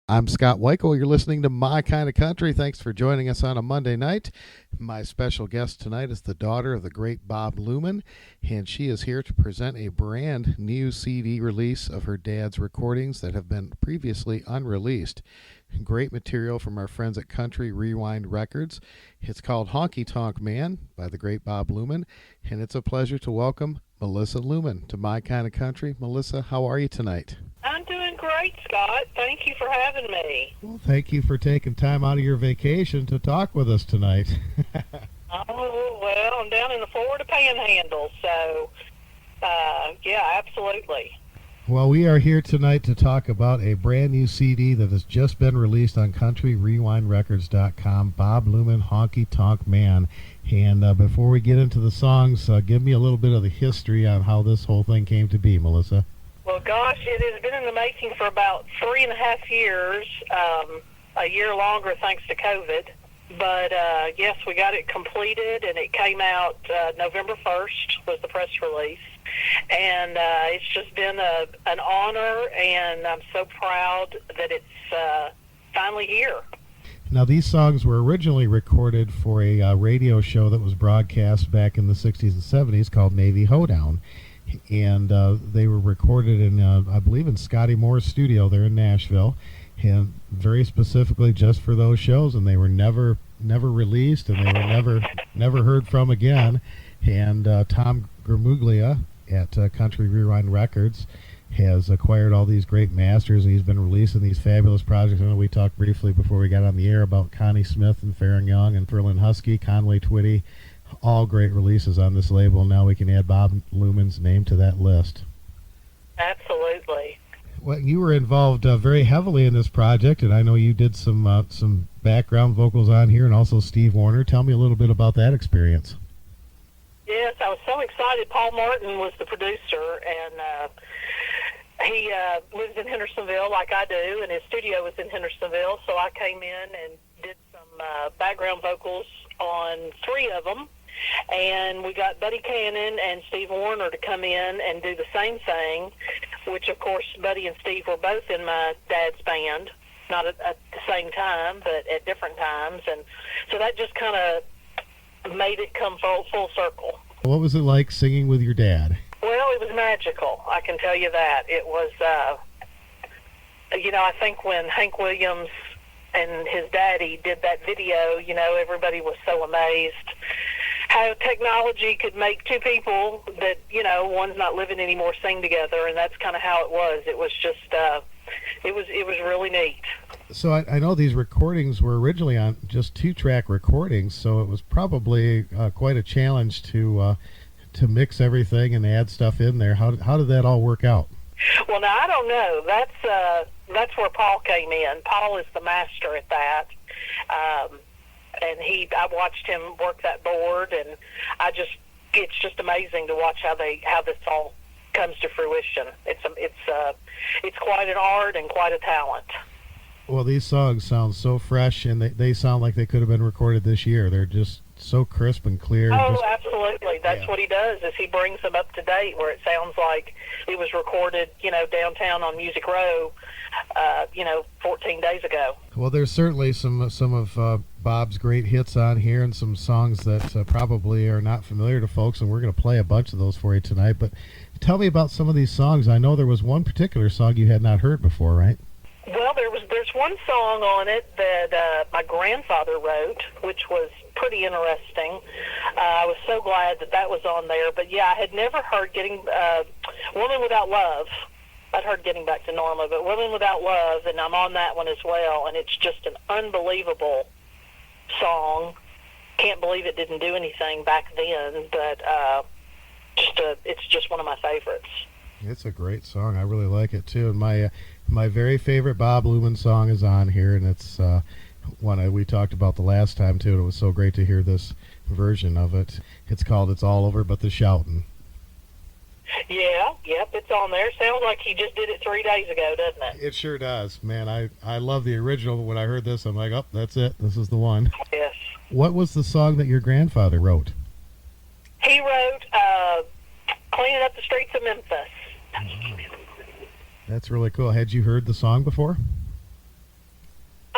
I'm Scott Wikle. You're listening to My Kind of Country. Thanks for joining us on a Monday night. My special guest tonight is the daughter of the great Bob Luman, and she is here to present a brand new CD release of her dad's recordings that have been previously unreleased. Great material from our friends at Country Rewind Records. It's called Honky Tonk Man by the great Bob Luman, and it's a pleasure to welcome Melissa Luman to My Kind of Country. Melissa, how are you tonight? I'm doing great, Scott. Thank you for having me. Well, thank you for taking time out of your vacation to talk with us tonight. Oh, well, I'm down in the Florida Panhandle, so, yeah, absolutely. Well, we are here tonight to talk about a brand new CD that has just been released on CountryRewindRecords.com, Bob Luman, Honky Tonk Man. And before we get into the songs, give me a little bit of the history on how this whole thing came to be, Melissa. Well, gosh, it has been in the making for about 3.5 years, a year longer thanks to COVID. But, yes, we got it completed, and it came out November 1st was the press release. And it's just been an honor, and I'm so proud that it's finally here. Now, these songs were originally recorded for a radio show that was broadcast back in the 60s and 70s called Navy Hoedown. And they were recorded in, I believe, in Scotty Moore's studio there in Nashville, and very specifically just for those shows. And they were never released, and they were never heard from again. And Tom Gramuglia at Country Rewind Records has acquired all these great masters, and he's been releasing these fabulous projects. I know we talked briefly before we got on the air about Connie Smith and Farron Young and Ferlin Husky, Conway Twitty. All great releases on this label. Now we can add Bob Luman's name to that list. Absolutely. Well, you were involved very heavily in this project, and I know you did some background vocals on here, and also Steve Warner. Tell me a little bit about that experience. Yes, I was so excited. Paul Martin was the producer, and he lives in Hendersonville like I do, and his studio was in Hendersonville, so I came in and did some background vocals on 3 of them. And we got Buddy Cannon and Steve Warner to come in and do the same thing, which, of course, Buddy and Steve were both in my dad's band, not at the same time, but at different times. And so that just kind of made it come full circle. What was it like singing with your dad? Well, it was magical, I can tell you that. It was, I think when Hank Williams and his daddy did that video, everybody was so amazed how technology could make 2 people that, one's not living anymore sing together, and that's kind of how it was. It was just, it was really neat. So I know these recordings were originally on just 2-track recordings, so it was probably quite a challenge to mix everything and add stuff in there. How did that all work out? Well, now, I don't know. That's where Paul came in. Paul is the master at that. And I watched him work that board, and it's just amazing to watch how this all comes to fruition. It's quite an art and quite a talent. Well, these songs sound so fresh, and they sound like they could have been recorded this year. They're just so crisp and clear. Oh, absolutely. That's what he does, is he brings them up to date, where it sounds like it was recorded, downtown on Music Row, 14 days ago. Well, there's certainly some of Bob's great hits on here, and some songs that probably are not familiar to folks, and we're going to play a bunch of those for you tonight. But tell me about some of these songs. I know there was one particular song you had not heard before, right? Well, there's one song on it that my grandfather wrote, which was pretty interesting. I was so glad that was on there. But, yeah, I had never heard Woman Without Love. I'd heard Getting Back to Norma, but Woman Without Love, and I'm on that one as well, and it's just an unbelievable song. Can't believe it didn't do anything back then, but it's just one of my favorites. It's a great song. I really like it, too. And my very favorite Bob Luman song is on here, and it's one we talked about the last time, too. And it was so great to hear this version of it. It's called It's All Over But the Shoutin'. Yep, it's on there. Sounds like he just did it 3 days ago, doesn't it? It sure does. Man, I love the original, but when I heard this, I'm like, oh, that's it. This is the one. Yes. What was the song that your grandfather wrote? He wrote Cleaning Up the Streets of Memphis. That's really cool. Had you heard the song before?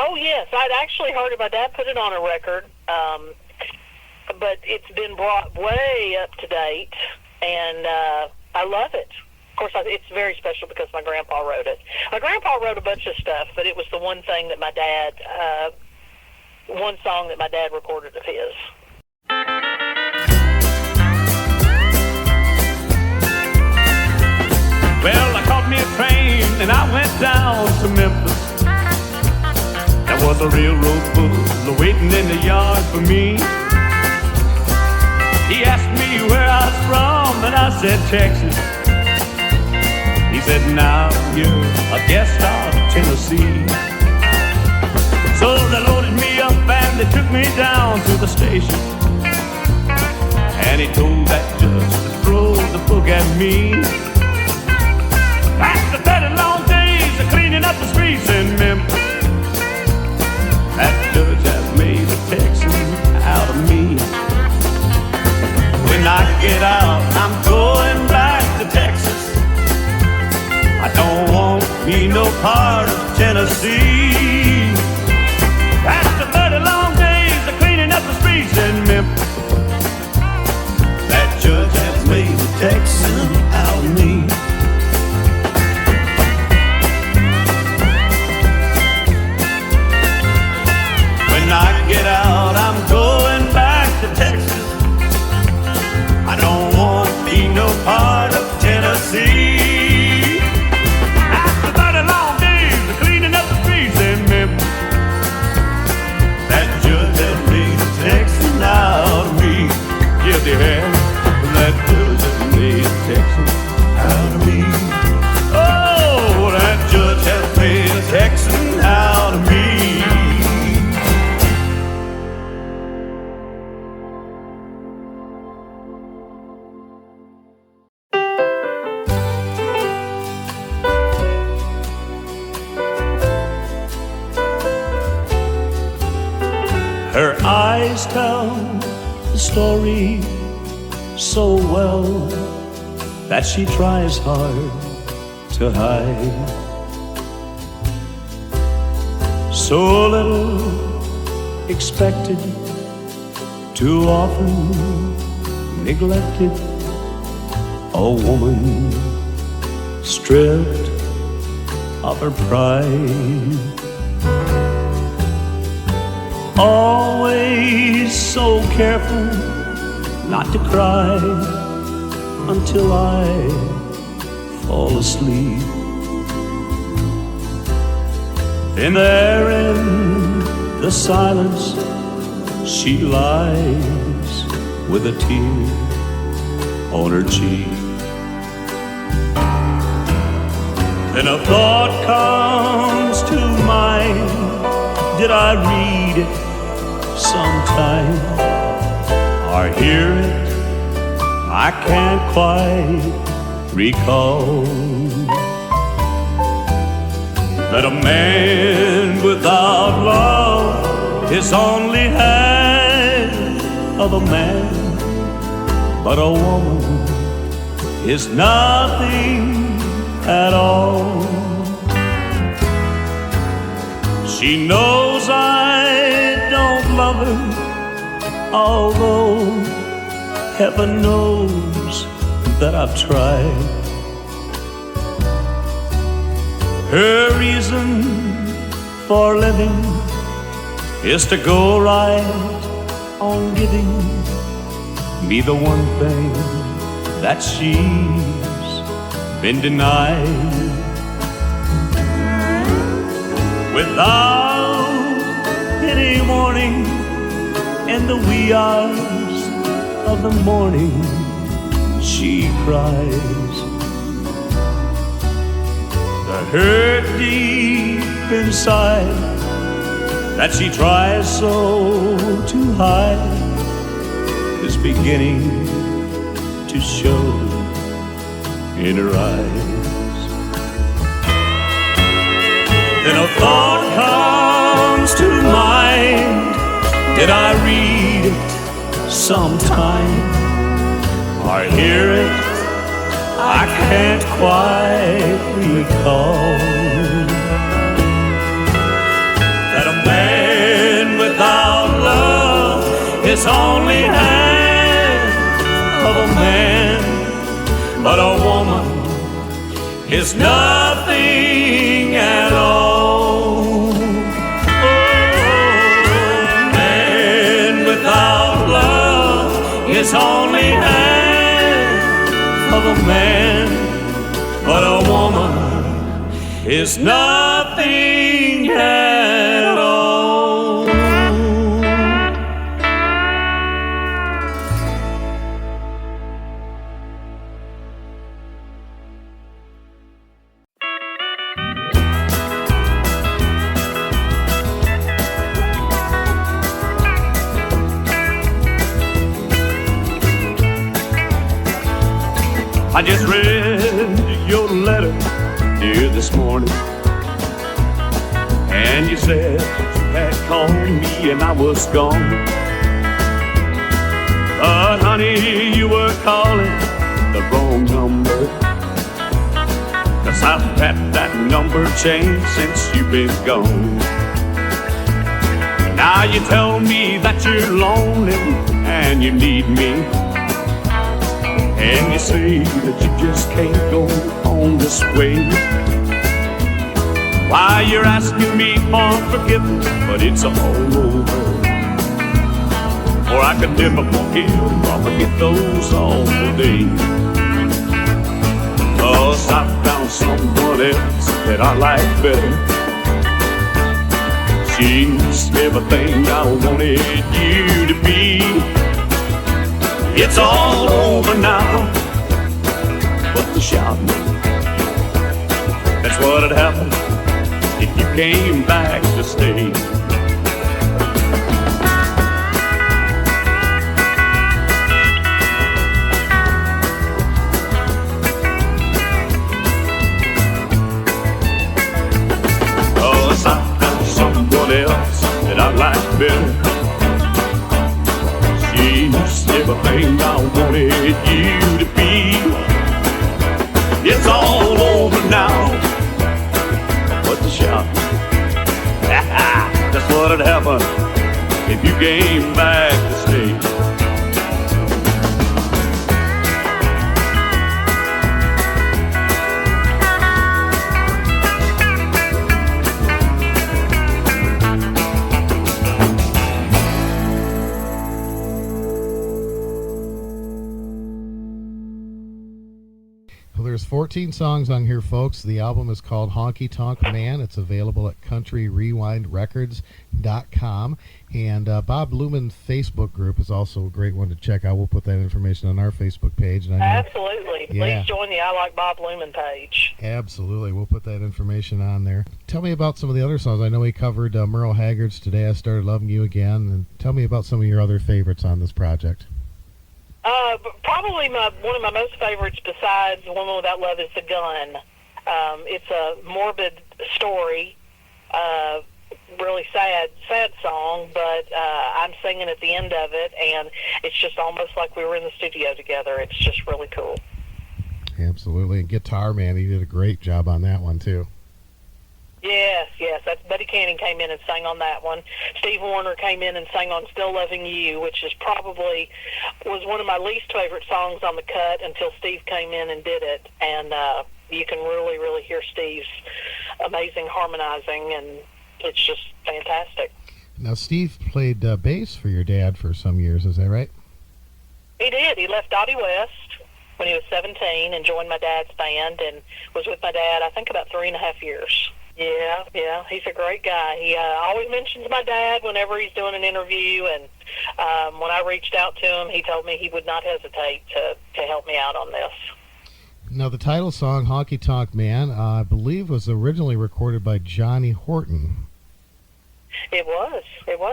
Oh, yes. I'd actually heard it. My dad put it on a record, but it's been brought way up to date, and I love it. Of course, it's very special because my grandpa wrote it. My grandpa wrote a bunch of stuff, but it was the one thing that my dad, one song that my dad recorded of his. Well, I caught me a train and I went down to Memphis. There was a railroad bull waiting in the yard for me. He asked me where I was from and I said Texas. He said, now you're a guest out of Tennessee. So they loaded me up and they took me down to the station. And he told that judge to throw the book at me. After 30 long days of cleaning up the streets in Memphis, that judge has made a Texan out of me. When I get out, I'm going back to Texas. I don't want to be no part of Tennessee. After 30 long days of cleaning up the streets in Memphis, that judge has made a Texan out of me. When I get out, I'm going back to Texas. I don't want to be no part of Tennessee. After 30 long days of cleaning up the streets in Memphis, that judge has made a Texan out of me. Yes, he has. That judge has made a Texan out of me. Oh, that judge has made a Texan out of me. Her eyes tell the story so well that she tries hard to hide. So little expected, too often neglected. A woman stripped of her pride. Always so careful not to cry until I fall asleep. Then there in the silence she lies with a tear on her cheek. Then a thought comes to mind. Did I read it sometime or hear it? I can't quite recall. That a man without love is only half of a man, but a woman is nothing at all. She knows I don't love her, although heaven knows that I've tried. Her reason for living is to go right on giving me the one thing that she's been denied. Without any warning, in the wee hours of the morning, she cries. The hurt deep inside that she tries so to hide is beginning to show in her eyes. Then a thought comes to mind. Did I read it sometime or hear it? I can't quite recall. That a is only half of a man, but a woman is nothing at all. Man without love is only half of a man, but a woman is nothing at all. I just read your letter, dear, this morning, and you said you had called me and I was gone. But honey, you were calling the wrong number, 'cause I've had that number changed since you've been gone. Now you tell me that you're lonely and you need me, and you say that you just can't go on this way. Why, you're asking me for forgiveness, but it's all over. Or I could never forgive or forget those awful days. 'Cause I found someone else that I like better. She's everything I wanted you to be. It's all over now, but the shout, that's what'd happen if you came back to stay. Cause I found someone else that I like better. She's everything I wanted you to be. It's all over now, but the shout, that's what'd happen if you came back to stay. There's 14 songs on here, folks. The album is called Honky Tonk Man. It's available at countryrewindrecords.com. And Bob Luman Facebook group is also a great one to check out. We'll put that information on our Facebook page. And I know, Absolutely. Yeah. Please join the I Like Bob Luman page. Absolutely. We'll put that information on there. Tell me about some of the other songs. I know we covered Merle Haggard's Today I Started Loving You Again. And tell me about some of your other favorites on this project. Probably one of my most favorites besides Woman Without Love is The Gun. It's a morbid story, really sad song, but I'm singing at the end of it, and it's just almost like we were in the studio together. It's just really cool. Absolutely. And Guitar Man, he did a great job on that one, too. Yes. That's Buddy Canning came in and sang on that one. Steve Warner came in and sang on Still Loving You, which is probably was one of my least favorite songs on the cut until Steve came in and did it. And you can really, really hear Steve's amazing harmonizing, and it's just fantastic. Now, Steve played bass for your dad for some years, is that right? He did. He left Dottie West when he was 17 and joined my dad's band and was with my dad, I think, about 3.5 years. Yeah, he's a great guy. He always mentions my dad whenever he's doing an interview, and when I reached out to him, he told me he would not hesitate to help me out on this. Now, the title song, Honky Tonk Man, I believe was originally recorded by Johnny Horton. It was.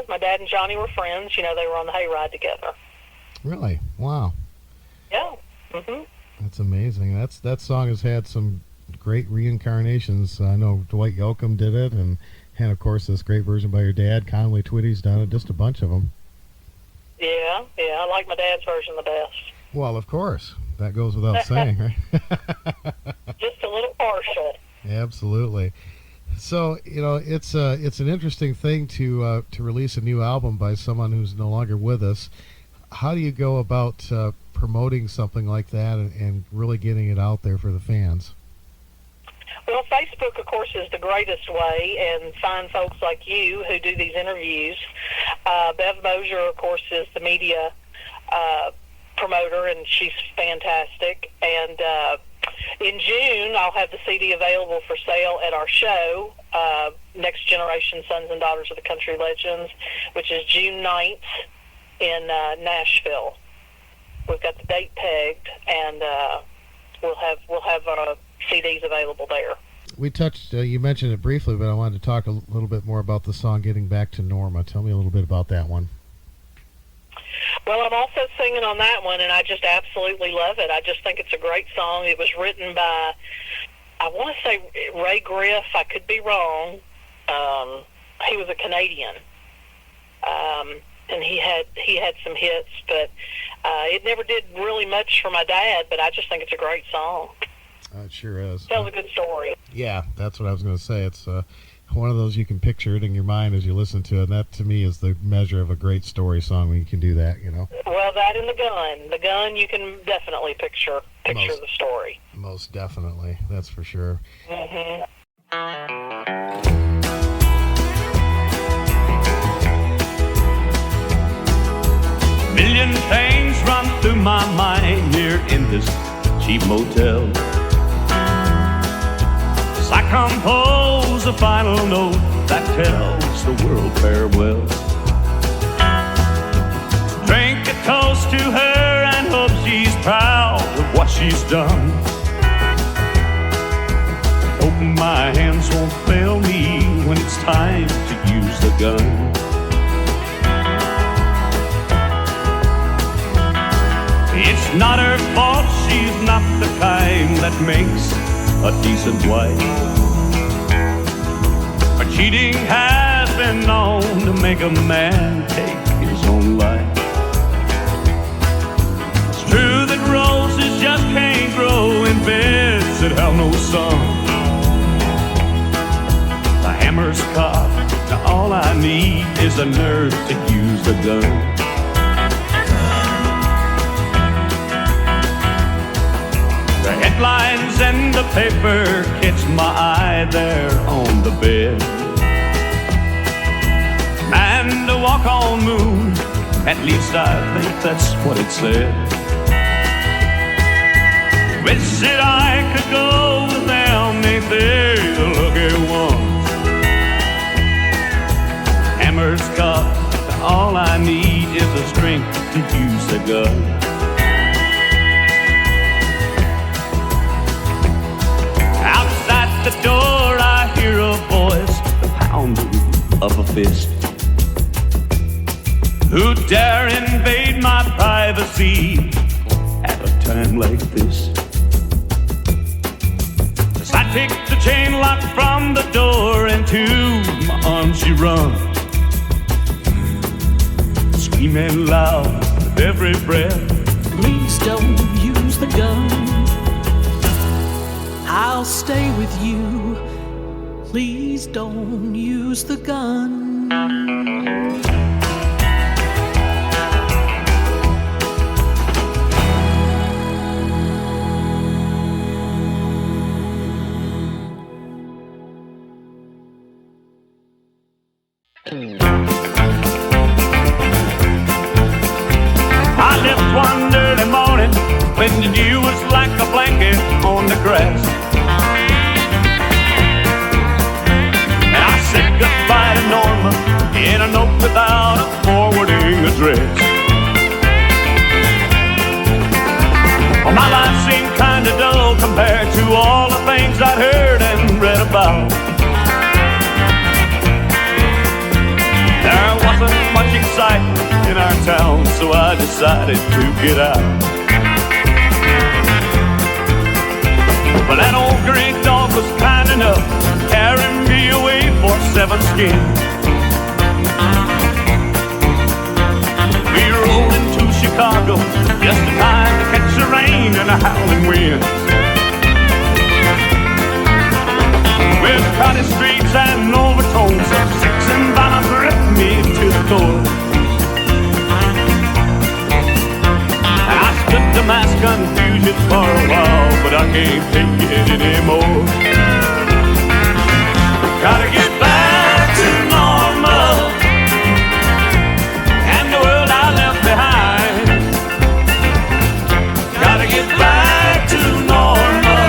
My dad and Johnny were friends. You know, they were on the hayride together. Really? Wow. Yeah. Mm-hmm. That's amazing. That song has had some great reincarnations. I know Dwight Yoakam did it, and of course this great version by your dad. Conway Twitty's done it, just a bunch of them. Yeah, I like my dad's version the best. Well, of course. That goes without saying, right? Just a little partial. Absolutely. So it's an interesting thing to release a new album by someone who's no longer with us. How do you go about promoting something like that and really getting it out there for the fans? Well, Facebook, of course, is the greatest way, and find folks like you who do these interviews. Bev Mosier, of course, is the media promoter, and she's fantastic. And in June, I'll have the CD available for sale at our show, Next Generation Sons and Daughters of the Country Legends, which is June 9th in Nashville. We've got the date pegged, and we'll have CDs available there. We touched, you mentioned it briefly, but I wanted to talk a little bit more about the song Getting Back to Norma. Tell me a little bit about that one. Well, I'm also singing on that one, and I just absolutely love it. I just think it's a great song. It was written by, I want to say Ray Griff. I could be wrong. He was a Canadian, and he had some hits, but it never did really much for my dad, but I just think it's a great song. It sure is. Tells a good story. Yeah, that's what I was going to say. It's one of those you can picture it in your mind as you listen to it, and that to me is the measure of a great story song when you can do that, Well, that and the gun you can definitely picture the story. Most definitely, that's for sure. Mm-hmm. Million things run through my mind here in this cheap motel. As I compose a final note that tells the world farewell. Drink a toast to her and hope she's proud of what she's done. Hope my hands won't fail me when it's time to use the gun. It's not her fault, she's not the kind that makes a decent wife. Her cheating has been known to make a man take his own life. It's true that roses just can't grow in beds that have no sun. The hammer's cocked, now all I need is the nerve to use the gun. The headlines and the paper catch my eye there on the bed. Man to walk on moon, at least I think that's what it said. Wish that I could go with them, ain't they the lucky ones? Hammer's cocked, all I need is the strength to use the gun. The door I hear a voice, the pounding of a fist. Who dare invade my privacy at a time like this? As I take the chain lock from the door, into my arms she runs, screaming loud with every breath, please don't use the gun. I'll stay with you. Please don't use the gun. I left one dirty morning when the dew was like a blanket on the grass. And I said goodbye to Norma in a note without a forwarding address. Well, my life seemed kinda dull compared to all the things I'd heard and read about. There wasn't much excitement in our town, so I decided to get out. But that old great dog was kind enough to carry me away for 7 skins. We rolled into Chicago just in time to catch the rain and the howling winds. with crowded streets and overtones of sex and violence ripped me to the core. I stood to mass confusion for a while, but I can't take it anymore. Gotta get back to normal and the world I left behind. Gotta get back to normal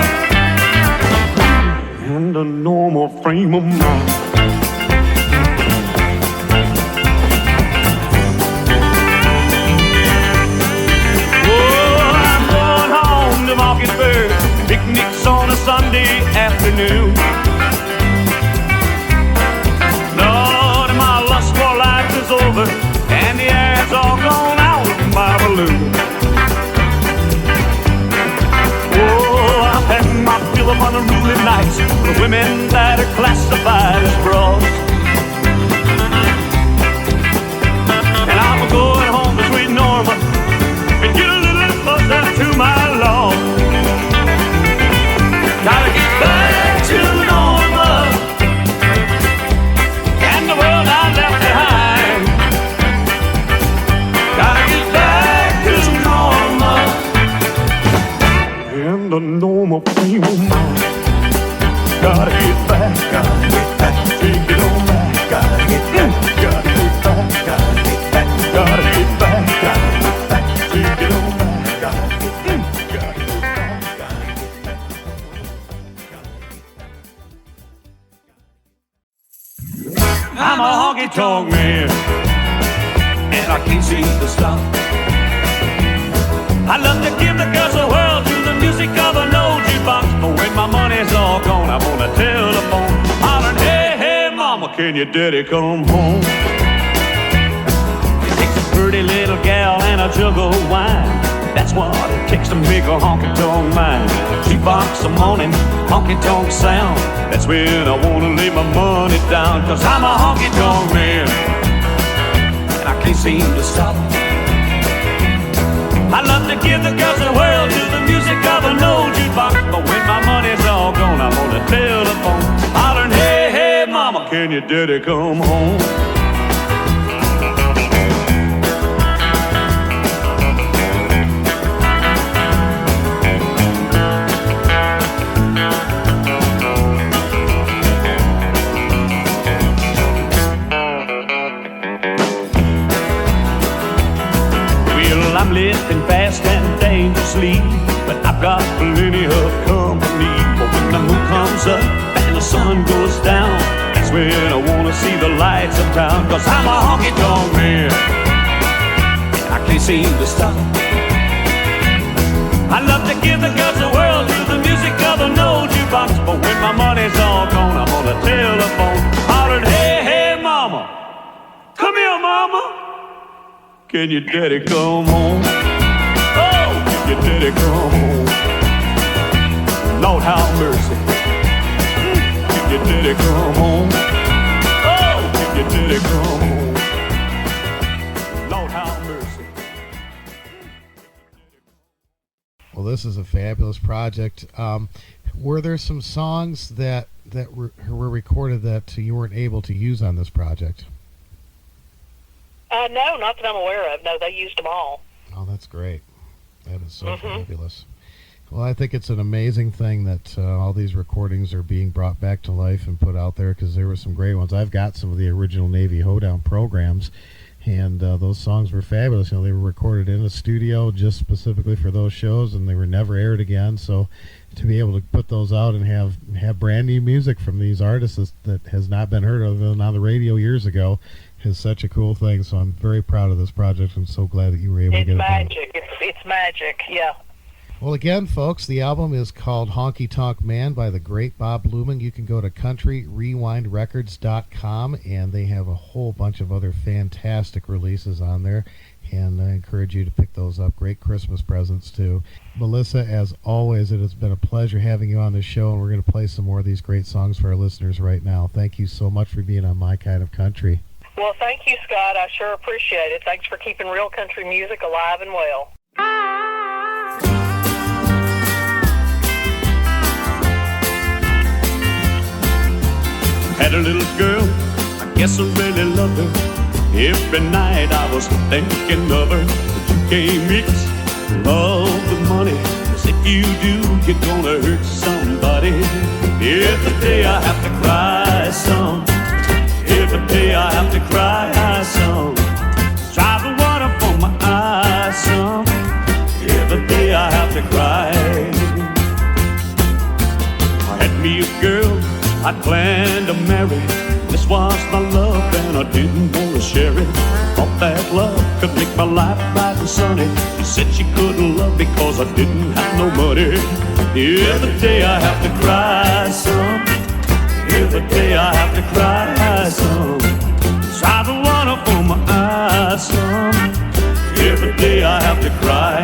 and a normal frame of mind. Oh, I'm going home to Mockingbird, picnics on a Sunday afternoon. Lord, my lust for life is over, and the air's all gone out of my balloon. Oh, I've had my fill of unruly nights with women that are classified as bras. And I'm going home to sweet Norma and get a little closer to my law. Gotta get back to Norma and the world I left behind. Gotta get back to Norma and the normal frame of mind. Gotta get back, take it on back. Gotta get back, gotta get back, gotta get back, gotta get back, take it on back. Gotta get back, gotta get back, gotta get back. I'm a honky tonk man, and I can't seem to stop. I love to give the girls a whirl to the music of an old jukebox, but when my money's all gone, I'm on the telephone hollering, hey, hey, mama, can your daddy come home? It takes a pretty little gal and a jug of wine. That's what it takes to make a honky tonk mine. Jukebox a morning, honky tonk sound. That's when I wanna lay my money down, 'cause I'm a honky tonk man, and I can't seem to stop. I love to give the girls a whirl to the music of an old jukebox, but when my money's all gone, I'm on the telephone hollering, hey, hey, mama, can your daddy come home? I'm living fast and dangerously, but I've got plenty of company. But when the moon comes up and the sun goes down, that's when I wanna see the lights of town. 'Cause I'm a honky tonk man, and I can't seem to stop. I love to give the girls a whirl to the music of an old jukebox, but when my money's all gone, I'm on the telephone hollering, hey, hey, mama, come here, mama, can your daddy come home? Oh, can your daddy come home? Lord, have mercy. Can your daddy come home? Oh, can your daddy come home? Lord, have mercy. Well, this is a fabulous project. Were there some songs that were recorded that you weren't able to use on this project? No, not that I'm aware of. No, they used them all. Oh, that's great. That is so fabulous. Well, I think it's an amazing thing that all these recordings are being brought back to life and put out there, because there were some great ones. I've got some of the original Navy Hoedown programs, and those songs were fabulous. You know, they were recorded in a studio just specifically for those shows, and they were never aired again. So to be able to put those out and have brand new music from these artists that has not been heard other than on the radio years ago is such a cool thing. So I'm very proud of this project. I'm so glad that you were able to get it done. It's magic, yeah. Well, again, folks, the album is called Honky Tonk Man by the great Bob Luman. You can go to countryrewindrecords.com, and they have a whole bunch of other fantastic releases on there, and I encourage you to pick those up. Great Christmas presents, too. Melissa, as always, it has been a pleasure having you on the show, and we're going to play some more of these great songs for our listeners right now. Thank you so much for being on My Kind of Country. Well, thank you, Scott. I sure appreciate it. Thanks for keeping real country music alive and well. Had a little girl, I guess I really loved her. Every night I was thinking of her. But you can't mix love with money, 'cause if you do, you're gonna hurt somebody. Every day I have to cry some. Every day I have to cry some. Try the water from my eyes some. Every day I have to cry. I had me a girl I planned to marry. This was my love and I didn't want to share it. Thought that love could make my life bright and sunny. She said she couldn't love because I didn't have no money. Every day I have to cry some. Every day I have to cry some. Try the water from my eyes some. Every day I have to cry.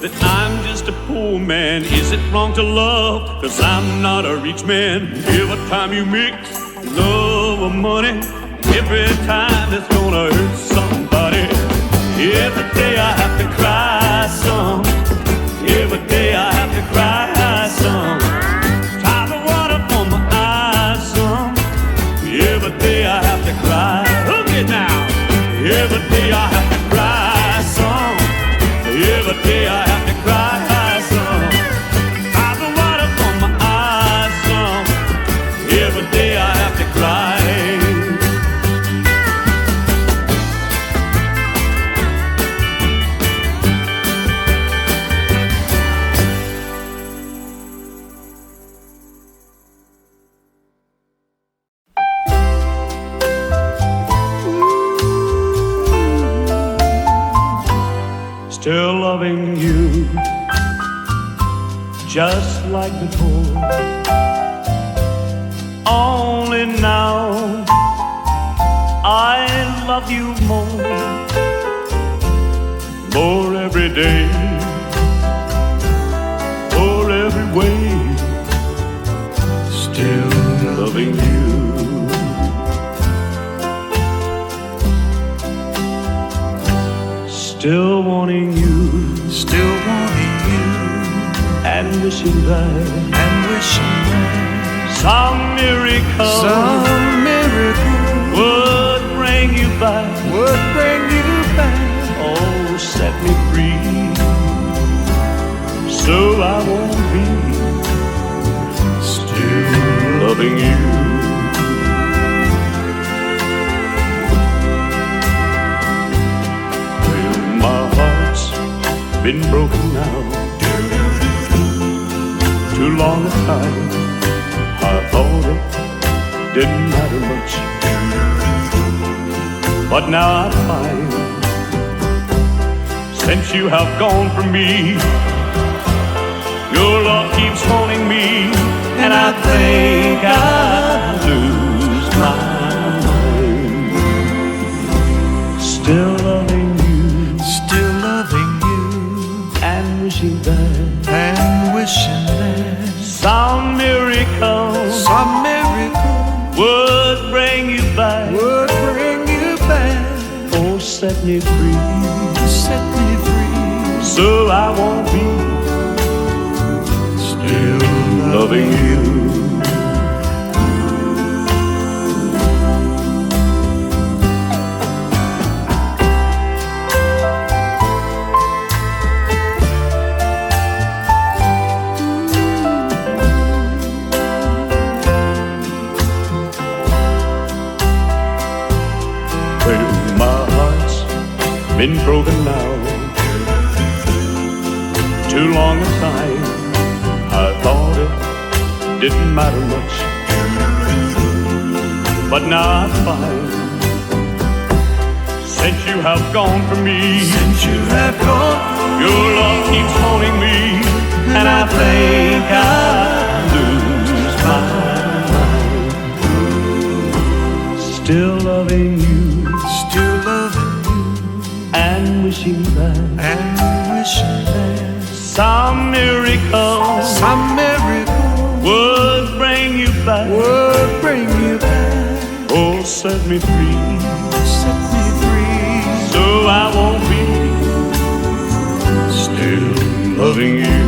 That I'm just a poor man. Is it wrong to love? 'Cause I'm not a rich man. Every time you mix love or money, every time it's gonna hurt somebody. Every day I have to cry some. Every day I have to cry some. Try the water from my eyes some. Every day I have to cry. Look it now. Every day I have to cry some. Every day I have to cry some. Try the water from my eyes some. Every day I have to cry. Still loving you, just like before. Only now I love you more. More every day, more every way. Still loving you. Still wanting you, and wishing that, some miracle, would bring you back, oh, set me free, so I won't be still loving you. Been broken now, too long a time. I thought it didn't matter much, but now I find, since you have gone from me, your love keeps haunting me, and I think I'll lose my mind. Still loving wishing that some miracle would bring you back, oh, set me free, so I won't be still loving you. Been broken now, too long a time. I thought it didn't matter much, but now I find, since you have gone from me, your love keeps haunting me, and I think I'll lose my mind. Still loving you, and wishing that, some miracle would bring you back, oh, set me free, so know I won't be still loving you.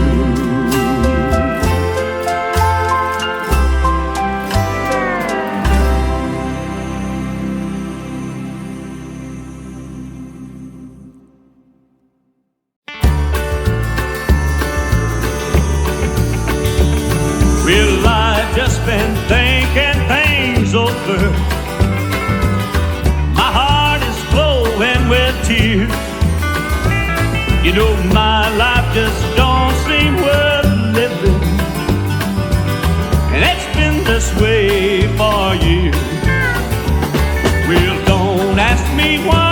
Well, I've just been thinking things over. My heart is flowing with tears. You know, my life just don't seem worth living, and it's been this way for years. Well, don't ask me why